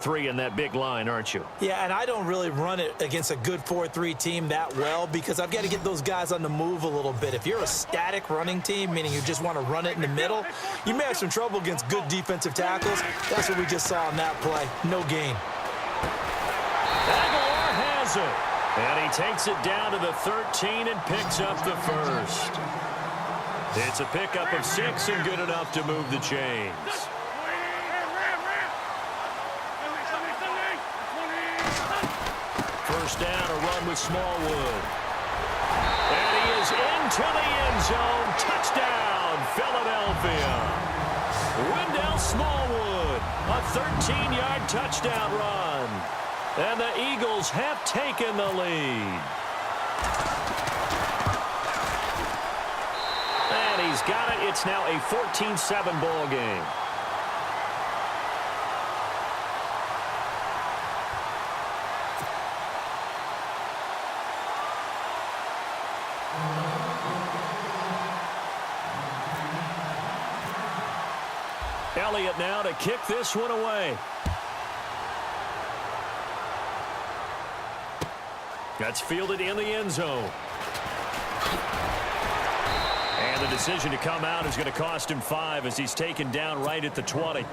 4-3 in that big line, aren't you? Yeah, and I don't really run it against a good 4-3 team that well because I've got to get those guys on the move a little bit. If you're a static running team, meaning you just want to run it in the middle, you may have some trouble against good defensive tackles. That's what we just saw in that play. No gain. Aguilar has it. And he takes it down to the 13 and picks up the first. It's a pickup of 6 and good enough to move the chains. First down, a run with Smallwood. And he is into the end zone. Touchdown, Philadelphia. Wendell Smallwood, a 13-yard touchdown run. And the Eagles have taken the lead. And he's got it. It's now a 14-7 ball game. Elliott now to kick this one away. That's fielded in the end zone. And the decision to come out is going to cost him 5 as he's taken down right at the 20.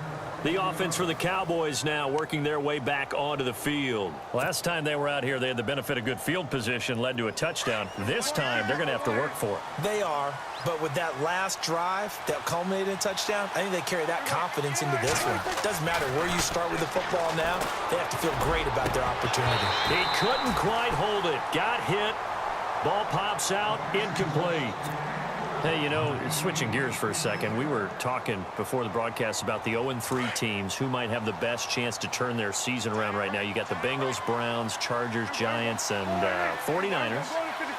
The offense for the Cowboys now working their way back onto the field. Last time they were out here, they had the benefit of good field position, led to a touchdown. This time, they're going to have to work for it. They are, but with that last drive that culminated in a touchdown, I think they carry that confidence into this one. Doesn't matter where you start with the football now, they have to feel great about their opportunity. He couldn't quite hold it. Got hit. Ball pops out, incomplete. Hey, you know, switching gears for a second, we were talking before the broadcast about the 0-3 teams who might have the best chance to turn their season around right now. You got the Bengals, Browns, Chargers, Giants, and 49ers.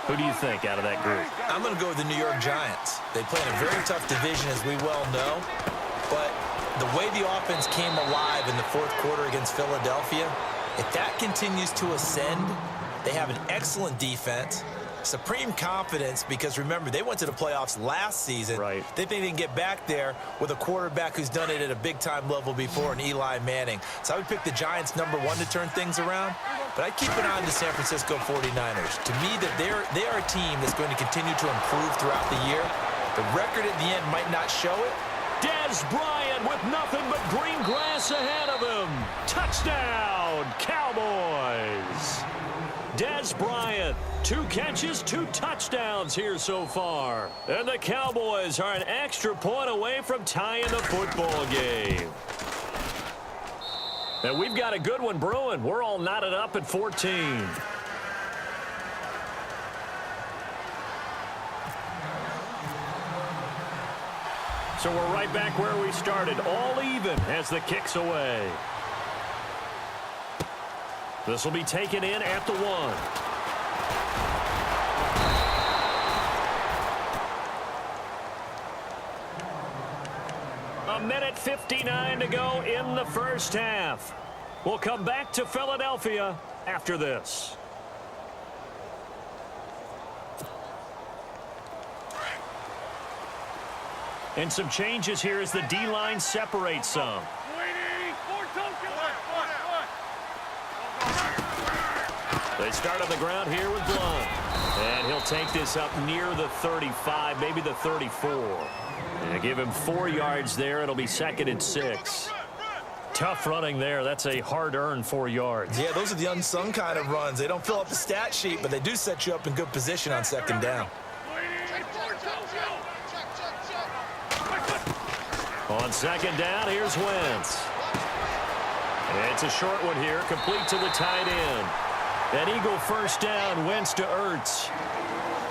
Who do you think out of that group? I'm going to go with the New York Giants. They play in a very tough division, as we well know. But the way the offense came alive in the fourth quarter against Philadelphia, if that continues to ascend, they have an excellent defense. Supreme confidence because, remember, they went to the playoffs last season. Right. They think they can get back there with a quarterback who's done it at a big-time level before, in Eli Manning. So I would pick the Giants #1 to turn things around, but I'd keep an eye on the San Francisco 49ers. To me, they are a team that's going to continue to improve throughout the year. The record at the end might not show it. Dez Bryant with nothing but green grass ahead of him. Touchdown, Cowboys. Dez Bryant, 2 catches, 2 touchdowns here so far. And the Cowboys are an extra point away from tying the football game. And we've got a good one brewing. We're all knotted up at 14. So we're right back where we started, all even as the kick's away. This will be taken in at the 1. A minute 59 to go in the first half. We'll come back to Philadelphia after this. And some changes here as the D-line separates some. They start on the ground here with Blunt. And he'll take this up near the 35, maybe the 34. And give him 4 yards there. It'll be 2nd and 6. Tough running there. That's a hard-earned 4 yards. Yeah, those are the unsung kind of runs. They don't fill up the stat sheet, but they do set you up in good position on 2nd down. On 2nd down, here's Wentz. And it's a short one here, complete to the tight end. An Eagle first down, Wentz to Ertz.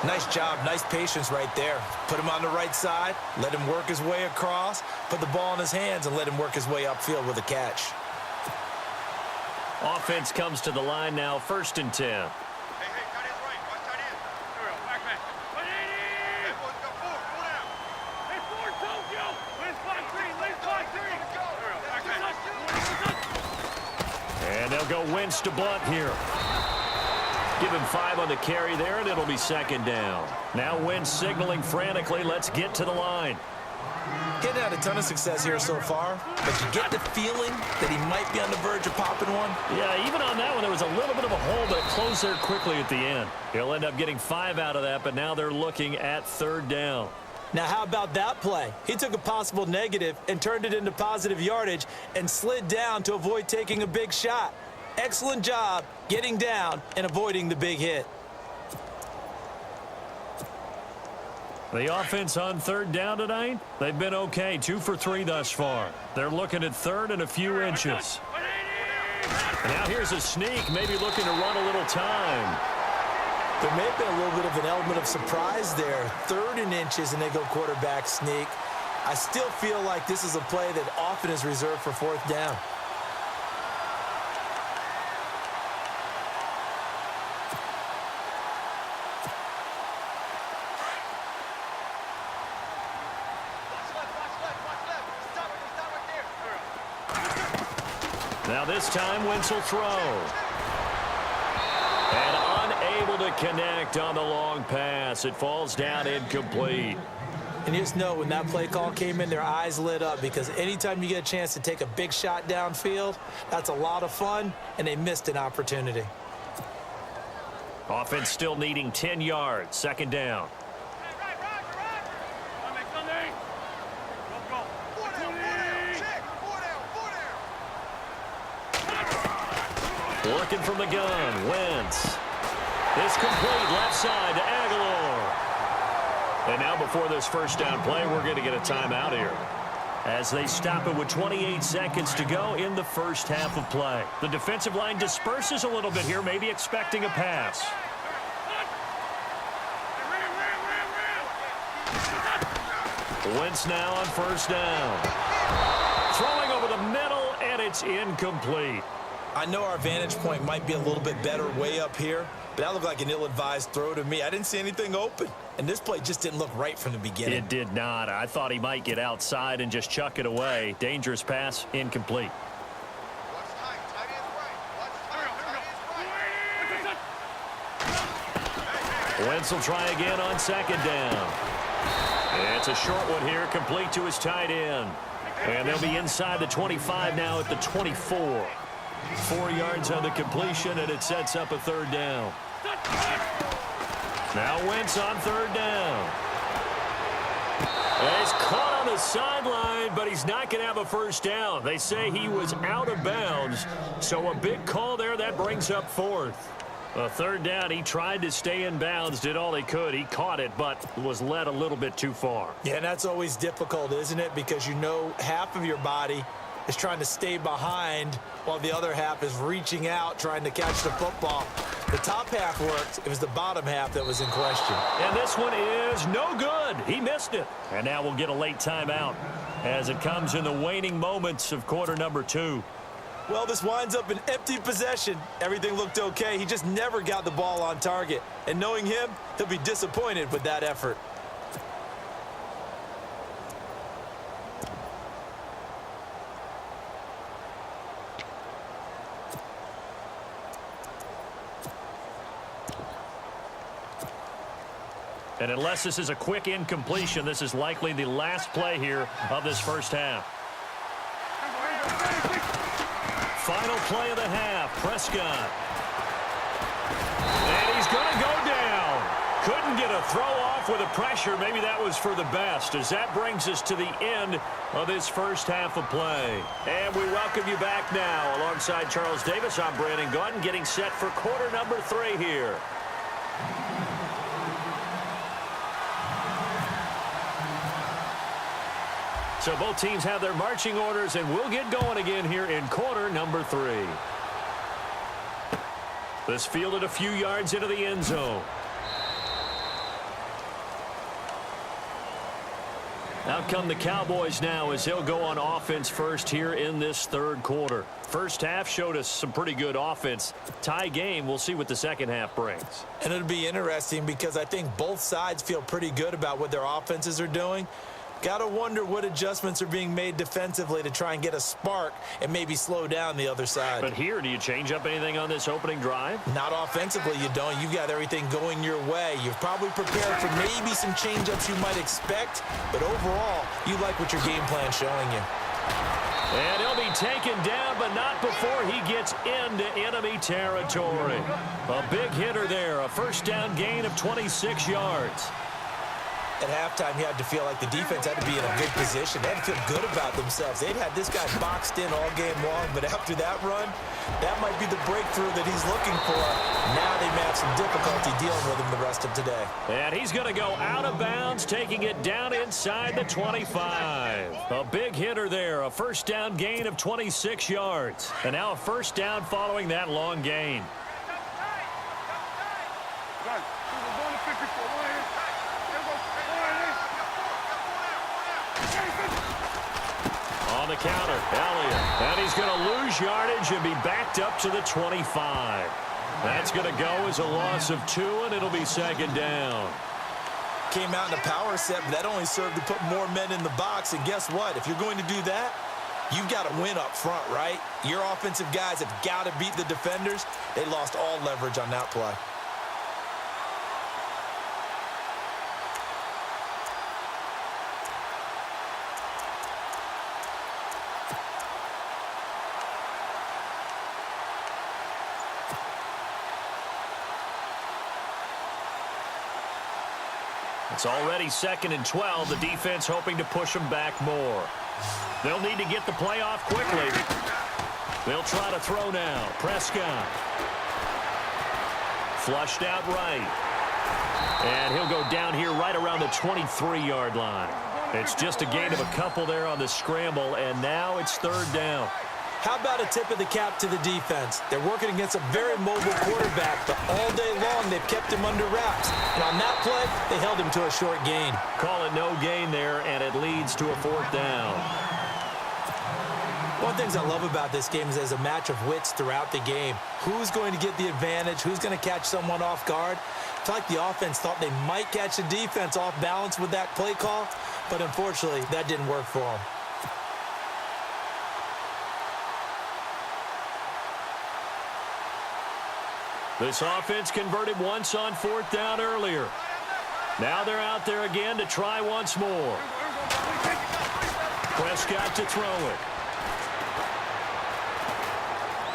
Nice job, nice patience right there. Put him on the right side, let him work his way across, put the ball in his hands, and let him work his way upfield with a catch. Offense comes to the line now, 1st and 10. And they'll go Wentz to Blunt here. Give him 5 on the carry there, and it'll be 2nd down. Now Wentz signaling frantically, let's get to the line. He hadn't had a ton of success here so far, but you get the feeling that he might be on the verge of popping one. Yeah, even on that one, there was a little bit of a hole, but it closed there quickly at the end. He'll end up getting 5 out of that, but now they're looking at 3rd down. Now, how about that play? He took a possible negative and turned it into positive yardage and slid down to avoid taking a big shot. Excellent job getting down and avoiding the big hit. The offense on 3rd down tonight, they've been okay, 2 for 3 thus far. They're looking at 3rd and a few inches. And now here's a sneak, maybe looking to run a little time. There may have been a little bit of an element of surprise there. 3rd and inches, and they go quarterback sneak. I still feel like this is a play that often is reserved for 4th down. Now this time, Wentz will throw. And unable to connect on the long pass. It falls down incomplete. And you just know when that play call came in, their eyes lit up because anytime you get a chance to take a big shot downfield, that's a lot of fun, and they missed an opportunity. Offense still needing 10 yards. 2nd down. Working from the gun, Wentz. It's complete, left side to Aguilar. And now before this 1st down play, we're going to get a timeout here, as they stop it with 28 seconds to go in the 1st half of play. The defensive line disperses a little bit here, maybe expecting a pass. Wentz now on 1st down. Throwing over the middle, and it's incomplete. I know our vantage point might be a little bit better way up here, but that looked like an ill-advised throw to me. I didn't see anything open, and this play just didn't look right from the beginning. It did not. I thought he might get outside and just chuck it away. Dangerous pass, incomplete. Wentz will try again on 2nd down. It's a short one here, complete to his tight end. And they'll be inside the 25 now at the 24. 4 yards on the completion, and it sets up a 3rd down. Now Wentz on 3rd down. And he's caught on the sideline, but he's not going to have a 1st down. They say he was out of bounds, so a big call there. That brings up 4th. A 3rd down, he tried to stay in bounds, did all he could. He caught it, but was led a little bit too far. Yeah, and that's always difficult, isn't it? Because you know half of your body is trying to stay behind while the other half is reaching out, trying to catch the football. The top half worked. It was the bottom half that was in question. And this one is no good. He missed it. And now we'll get a late timeout as it comes in the waning moments of quarter number 2. Well, this winds up an empty possession. Everything looked okay. He just never got the ball on target. And knowing him, he'll be disappointed with that effort. And unless this is a quick incompletion, this is likely the last play here of this 1st half. Final play of the half, Prescott. And he's going to go down. Couldn't get a throw off with the pressure. Maybe that was for the best, as that brings us to the end of this 1st half of play. And we welcome you back now. Alongside Charles Davis, I'm Brandon Gaudin, getting set for quarter number 3 here. So both teams have their marching orders, and we'll get going again here in quarter number 3. This fielded a few yards into the end zone. Out come the Cowboys now as they'll go on offense first here in this 3rd quarter. First half showed us some pretty good offense. Tie game, we'll see what the 2nd half brings. And it'll be interesting because I think both sides feel pretty good about what their offenses are doing. Got to wonder what adjustments are being made defensively to try and get a spark and maybe slow down the other side. But here, do you change up anything on this opening drive? Not offensively, you don't. You've got everything going your way. You've probably prepared for maybe some change-ups you might expect, but overall, you like what your game plan's showing you. And he'll be taken down, but not before he gets into enemy territory. A big hitter there, a first down gain of 26 yards. At halftime, you had to feel like the defense had to be in a good position. They had to feel good about themselves. They'd had this guy boxed in all game long, but after that run, that might be the breakthrough that he's looking for. Now they may have some difficulty dealing with him the rest of today. And he's going to go out of bounds, taking it down inside the 25. A big hitter there, a first down gain of 26 yards. And now a first down following that long gain. On the counter, Elliott. And he's going to lose yardage and be backed up to the 25. That's going to go as a loss of 2, and it'll be second down. Came out in a power set, but that only served to put more men in the box. And guess what? If you're going to do that, you've got to win up front, right? Your offensive guys have got to beat the defenders. They lost all leverage on that play. It's already 2nd and 12. The defense hoping to push them back more. They'll need to get the play off quickly. They'll try to throw now. Prescott. Flushed out right. And he'll go down here right around the 23-yard line. It's just a gain of a couple there on the scramble, and now it's 3rd down. How about a tip of the cap to the defense? They're working against a very mobile quarterback, but all day long they've kept him under wraps. And on that play, they held him to a short gain. Call it no gain there, and it leads to a 4th down. One of the things I love about this game is there's a match of wits throughout the game. Who's going to get the advantage? Who's going to catch someone off guard? I feel like the offense thought they might catch the defense off balance with that play call, but unfortunately, that didn't work for them. This offense converted once on 4th down earlier. Now they're out there again to try once more. Prescott to throw it.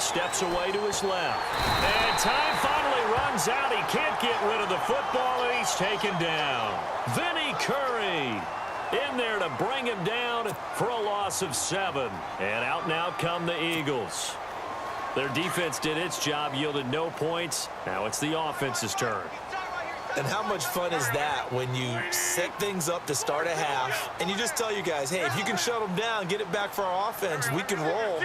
Steps away to his left. And time finally runs out. He can't get rid of the football, and he's taken down. Vinny Curry in there to bring him down for a loss of 7. And out now come the Eagles. Their defense did its job, yielded no points. Now it's the offense's turn. And how much fun is that when you set things up to start a half and you just tell your guys, hey, if you can shut them down, get it back for our offense, we can roll.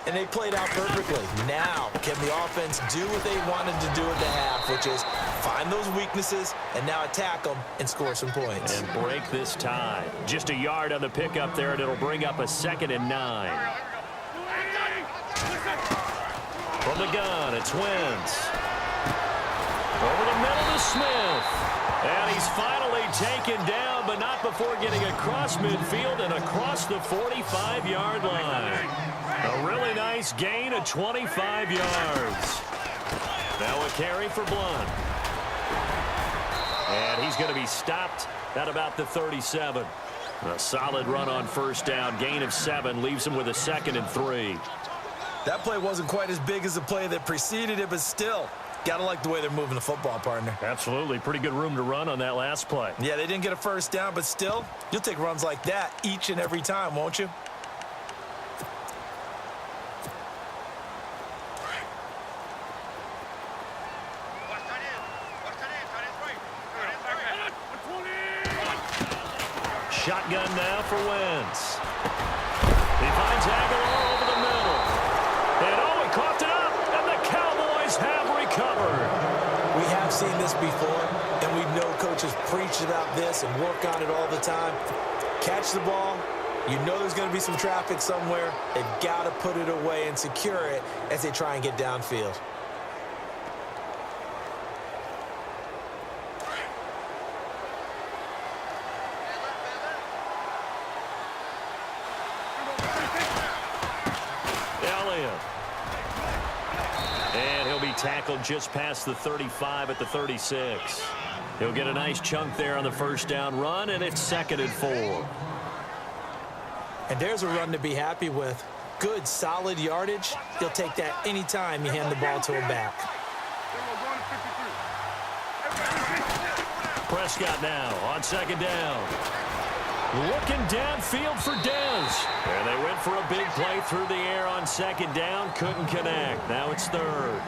And they played out perfectly. Now, can the offense do what they wanted to do at the half, which is find those weaknesses and now attack them and score some points. And break this tie. Just a yard on the pickup there, and it'll bring up a 2nd and 9. From the gun, it's Wentz. Over the middle to Smith. And he's finally taken down, but not before getting across midfield and across the 45-yard line. A really nice gain of 25 yards. Now a carry for Blunt. And he's going to be stopped at about the 37. A solid run on 1st down. Gain of 7 leaves him with a 2nd and 3. That play wasn't quite as big as the play that preceded it, but still, got to like the way they're moving the football, partner. Absolutely. Pretty good room to run on that last play. Yeah, they didn't get a 1st down, but still, you'll take runs like that each and every time, won't you? Shotgun now for Wentz. He finds Aguilar over the middle. And he coughed it up, and the Cowboys have recovered. We have seen this before, and we know coaches preach about this and work on it all the time. Catch the ball. You know there's going to be some traffic somewhere. They've got to put it away and secure it as they try and get downfield. Tackled just past the 35 at the 36. He'll get a nice chunk there on the 1st down run, and it's 2nd and 4. And there's a run to be happy with. Good, solid yardage. He'll take that anytime you hand the ball to him back. Prescott now on second down. Looking downfield for Dez. And they went for a big play through the air on second down. Couldn't connect. Now it's third.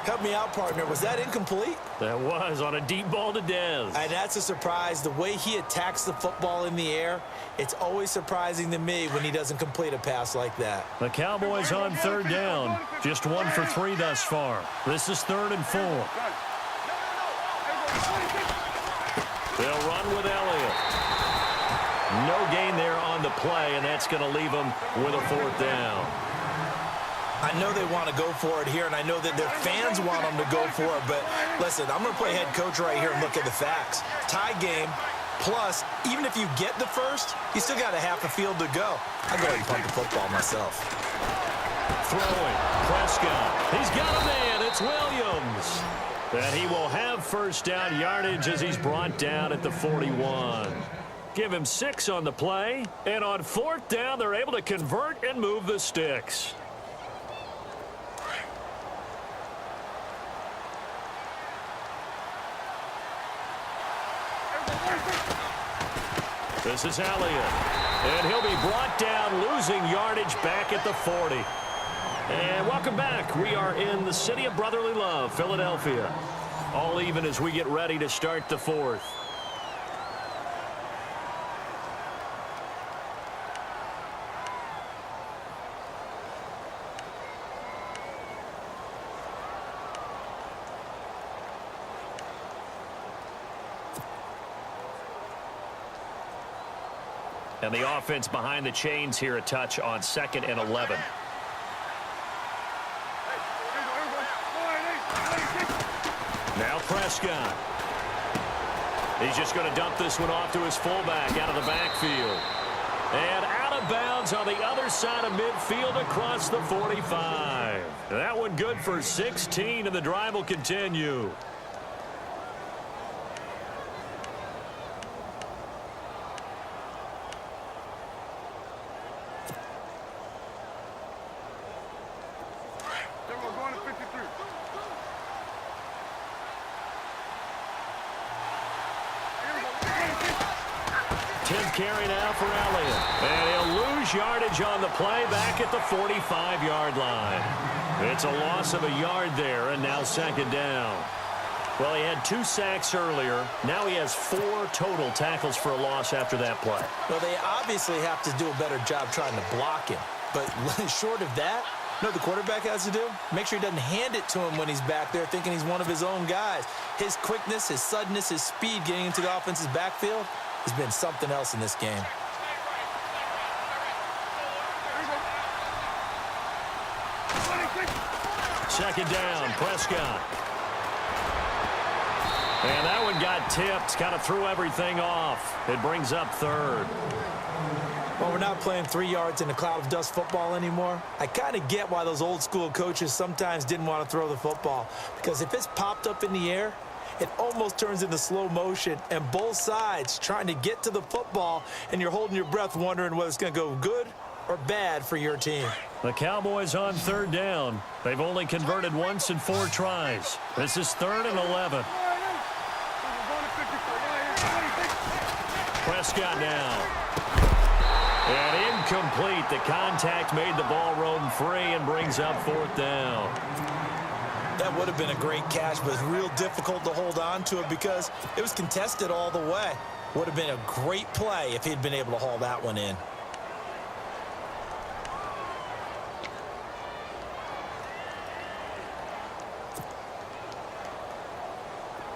Help me out, partner. Was that incomplete? That was on a deep ball to Dez. And that's a surprise. The way he attacks the football in the air, it's always surprising to me when he doesn't complete a pass like that. The Cowboys on third down. Just 1 for 3 thus far. This is 3rd and 4. They'll run with Elliott. No gain there on the play, and that's going to leave them with a 4th down. I know they want to go for it here, and I know that their fans want them to go for it, but listen, I'm going to play head coach right here and look at the facts. Tie game, plus, even if you get the first, you still got a half a field to go. I'll go ahead and punt the football myself. Throwing, Prescott. He's got a man. It's Williams. And he will have first down yardage as he's brought down at the 41. Give him 6 on the play, and on 4th down, they're able to convert and move the sticks. This is Elliott, and he'll be brought down, losing yardage back at the 40. And welcome back. We are in the city of brotherly love, Philadelphia. All even as we get ready to start the 4th. And the offense behind the chains here, a touch on 2nd and 11. Now Prescott. He's just going to dump this one off to his fullback out of the backfield. And out of bounds on the other side of midfield across the 45. That one good for 16, and the drive will continue. Carry now for Elliott. And he'll lose yardage on the play back at the 45-yard line. It's a loss of a yard there, and now 2nd down. Well, he had 2 sacks earlier. Now he has 4 total tackles for a loss after that play. Well, they obviously have to do a better job trying to block him. But short of that, you know what the quarterback has to do? Make sure he doesn't hand it to him when he's back there thinking he's one of his own guys. His quickness, his suddenness, his speed getting into the offense's backfield has been something else in this game. Second down, Prescott. And that one got tipped, kind of threw everything off. It brings up 3rd. Well, we're not playing 3 yards in a cloud of dust football anymore. I kind of get why those old school coaches sometimes didn't want to throw the football. Because if it's popped up in the air, it almost turns into slow motion, and both sides trying to get to the football, and you're holding your breath wondering whether it's going to go good or bad for your team. The Cowboys on 3rd down. They've only converted once in 4 tries. This is 3rd and 11. Prescott now. And incomplete. The contact made the ball roam free and brings up 4th down. That would have been a great catch, but it's real difficult to hold on to it because it was contested all the way. Would have been a great play if he'd been able to haul that one in.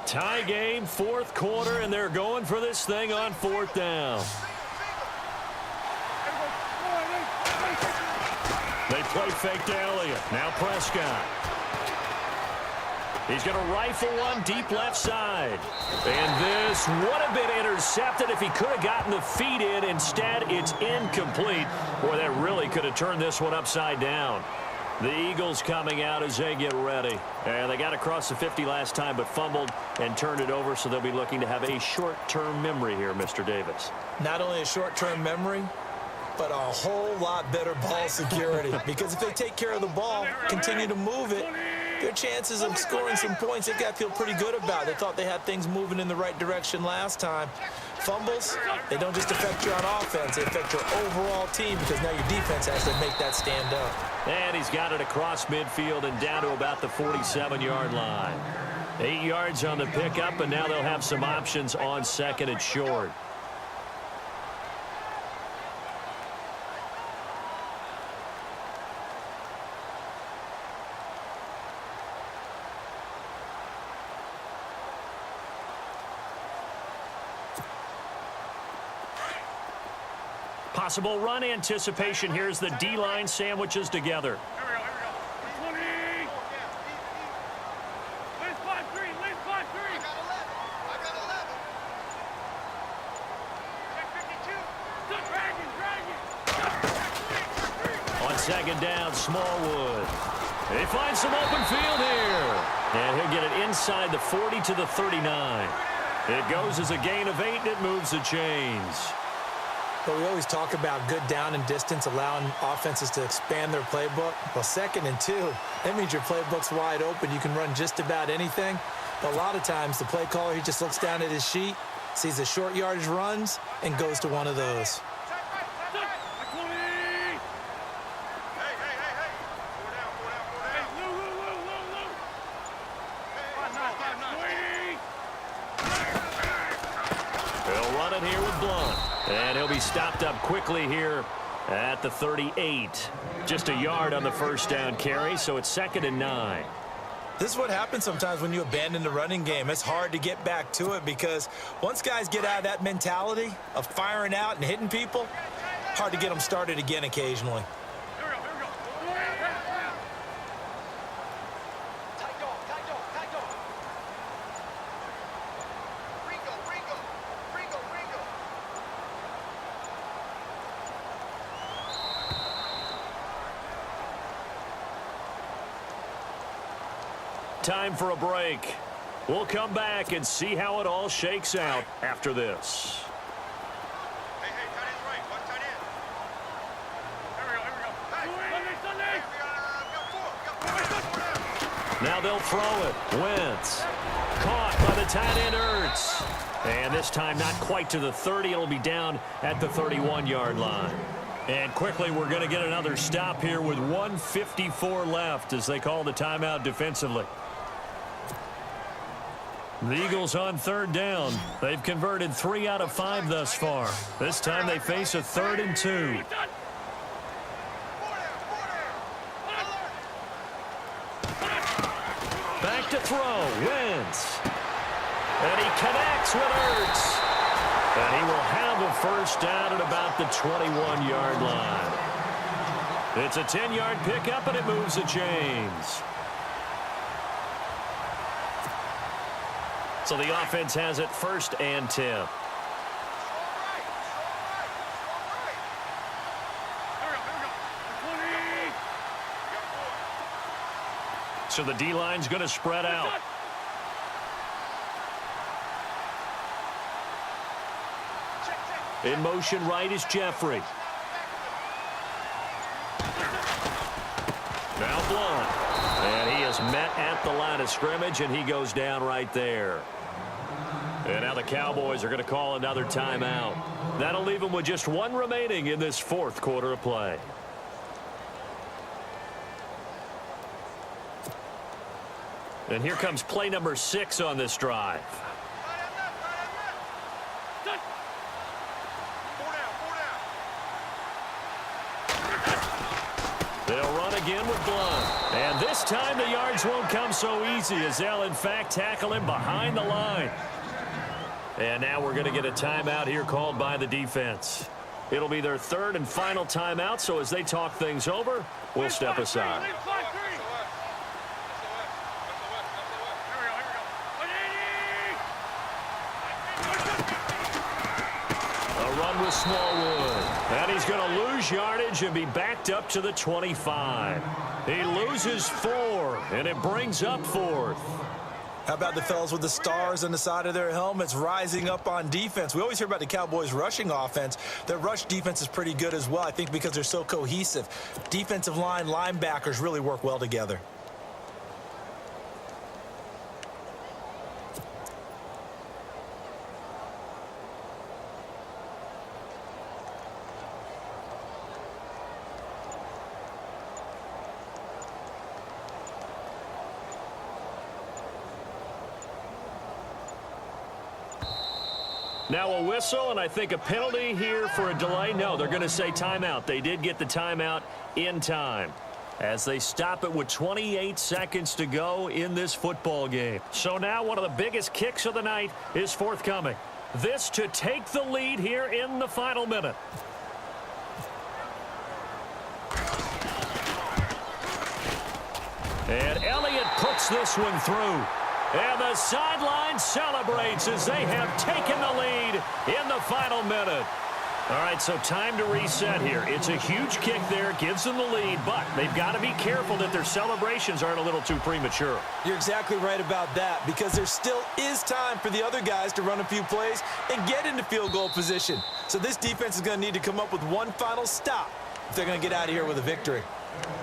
Tie game, 4th quarter, and they're going for this thing on 4th down. They play fake to Elliott. Now Prescott. He's going to rifle one deep left side. And this would have been intercepted if he could have gotten the feet in. Instead, it's incomplete. Boy, that really could have turned this one upside down. The Eagles coming out as they get ready. And they got across the 50 last time, but fumbled and turned it over, so they'll be looking to have a short-term memory here, Mr. Davis. Not only a short-term memory, but a whole lot better ball security. Because if they take care of the ball, continue to move it, their chances of scoring some points, they've got to feel pretty good about. They thought they had things moving in the right direction last time. Fumbles, they don't just affect you on offense, they affect your overall team because now your defense has to make that stand up. And he's got it across midfield and down to about the 47-yard line. 8 yards on the pickup, and now they'll have some options on second and short. Possible run anticipation. Here's the D-line sandwiches together. On second down, Smallwood. He finds some open field here. And he'll get it inside the 40 to the 39. It goes as a gain of 8, and it moves the chains. But we always talk about good down and distance, allowing offenses to expand their playbook. Well, 2nd and 2, that means your playbook's wide open. You can run just about anything. But a lot of times, the play caller, he just looks down at his sheet, sees the short yardage runs, and goes to one of those. He'll run it here with Blunt. And he'll be stopped up quickly here at the 38. Just a yard on the first down carry, so it's 2nd and 9. This is what happens sometimes when you abandon the running game. It's hard to get back to it because once guys get out of that mentality of firing out and hitting people, hard to get them started again occasionally. Time for a break. We'll come back and see how it all shakes out after this. Hey, tight end's right. One tight end. Here we go. Now they'll throw it. Wentz. Caught by the tight end, Ertz. And this time not quite to the 30. It'll be down at the 31-yard line. And quickly, we're going to get another stop here with 1:54 left as they call the timeout defensively. The Eagles on 3rd down. They've converted 3 out of 5 thus far. This time they face a 3rd and 2. Back to throw. Wentz. And he connects with Ertz. And he will have a first down at about the 21-yard line. It's a 10-yard pickup, and it moves the chains. So the offense has it 1st and 10. So the D-line's going to spread out. In motion right is Jeffrey. Now Blunt. And he is met at the line of scrimmage, and he goes down right there. And now the Cowboys are going to call another timeout. That'll leave them with just 1 remaining in this 4th quarter of play. And here comes play number 6 on this drive. They'll run again with Blunt. And this time the yards won't come so easy as they'll, in fact, tackle him behind the line. And now we're going to get a timeout here called by the defense. It'll be their 3rd and final timeout, so as they talk things over, we'll step aside. A run with Smallwood. And he's going to lose yardage and be backed up to the 25. He loses 4, and it brings up 4th. How about the fellas with the stars on the side of their helmets rising up on defense? We always hear about the Cowboys' rushing offense. Their rush defense is pretty good as well, I think, because they're so cohesive. Defensive line, linebackers really work well together. Now a whistle, and I think a penalty here for a delay. No, they're going to say timeout. They did get the timeout in time as they stop it with 28 seconds to go in this football game. So now one of the biggest kicks of the night is forthcoming. This to take the lead here in the final minute. And Elliott puts this one through. And the sideline celebrates as they have taken the lead in the final minute. All right, so time to reset here. It's a huge kick there, gives them the lead, but they've got to be careful that their celebrations aren't a little too premature. You're exactly right about that, because there still is time for the other guys to run a few plays and get into field goal position. So this defense is going to need to come up with one final stop if they're going to get out of here with a victory.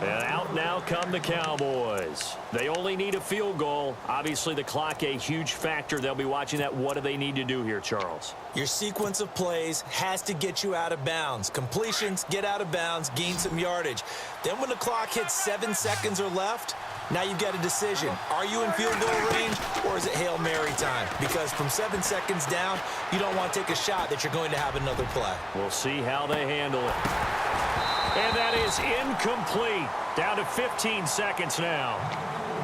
And out now come the Cowboys. They only need a field goal. Obviously, the clock a huge factor. They'll be watching that. What do they need to do here, Charles? Your sequence of plays has to get you out of bounds. Completions, get out of bounds, gain some yardage. Then when the clock hits 7 seconds or left, now you've got a decision. Are you in field goal range, or is it Hail Mary time? Because from 7 seconds down, you don't want to take a shot that you're going to have another play. We'll see how they handle it. And that is incomplete. Down to 15 seconds now.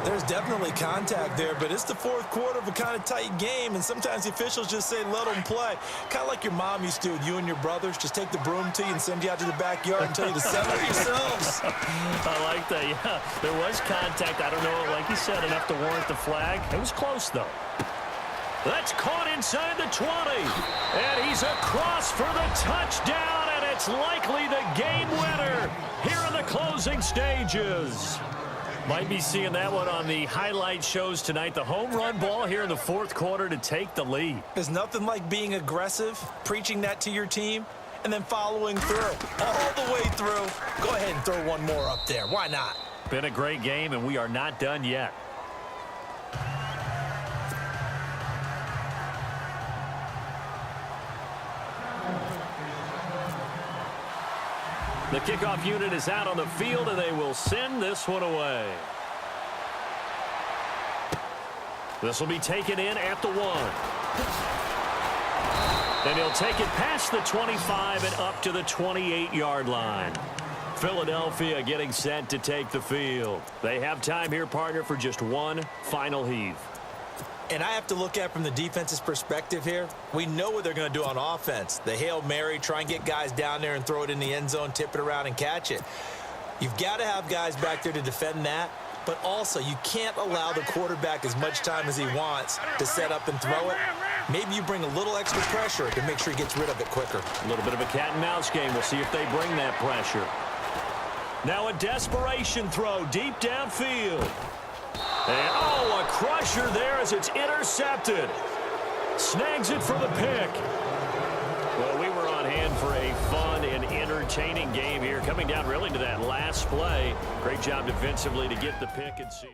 There's definitely contact there, but it's the fourth quarter of a kind of tight game, and sometimes the officials just say, let them play. Kind of like your mom used to with you and your brothers. Just take the broom to you and send you out to the backyard and tell you to settle it yourselves. I like that, yeah. There was contact. I don't know, like you said, enough to warrant the flag. It was close, though. That's caught inside the 20. And he's across for the touchdown, and it's likely the game winner here in the closing stages. Might be seeing that one on the highlight shows tonight. The home run ball here in the fourth quarter to take the lead. There's nothing like being aggressive, preaching that to your team, and then following through. All the way through. Go ahead and throw one more up there. Why not? Been a great game, and we are not done yet. The kickoff unit is out on the field, and they will send this one away. This will be taken in at the 1. And he'll take it past the 25 and up to the 28-yard line. Philadelphia getting set to take the field. They have time here, partner, for just one final heave. And I have to look at from the defense's perspective here. We know what they're going to do on offense. The Hail Mary, try and get guys down there and throw it in the end zone, tip it around and catch it. You've got to have guys back there to defend that, but also you can't allow the quarterback as much time as he wants to set up and throw it. Maybe you bring a little extra pressure to make sure he gets rid of it quicker. A little bit of a cat and mouse game. We'll see if they bring that pressure. Now a desperation throw deep downfield. And, oh, a crusher there as it's intercepted. Snags it for the pick. Well, we were on hand for a fun and entertaining game here, coming down really to that last play. Great job defensively to get the pick and seal.